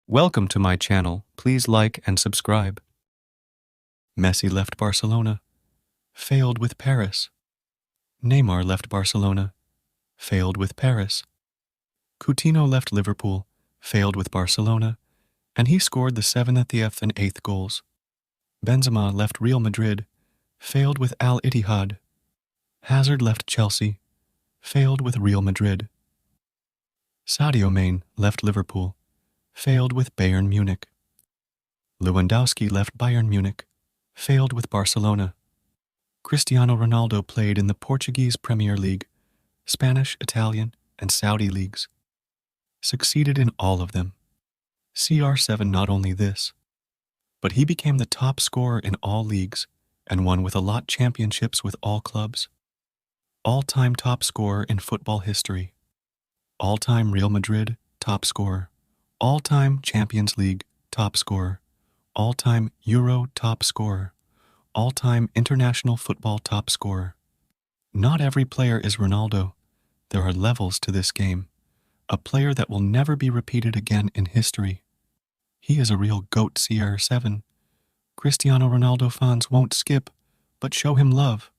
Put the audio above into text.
Welcome to my channel. Please like and subscribe. Messi left Barcelona, failed with Paris. Neymar left Barcelona, failed with Paris. Coutinho left Liverpool, failed with Barcelona, and he scored the 7th and 8th goals. Benzema left Real Madrid, failed with Al Ittihad. Hazard left Chelsea, failed with Real Madrid. Sadio Mane left Liverpool, failed with Bayern Munich. Lewandowski left Bayern Munich, failed with Barcelona. Cristiano Ronaldo played in the Portuguese Premier League, Spanish, Italian, and Saudi leagues. Succeeded in all of them. CR7 not only this, but he became the top scorer in all leagues and won with a lot championships with all clubs. All-time top scorer in football history. All-time Real Madrid top scorer. All-time Champions League top scorer. All-time Euro top scorer. All-time international football top scorer. Not every player is Ronaldo. There are levels to this game. A player that will never be repeated again in history. He is a real GOAT CR7. Cristiano Ronaldo fans won't skip, but show him love.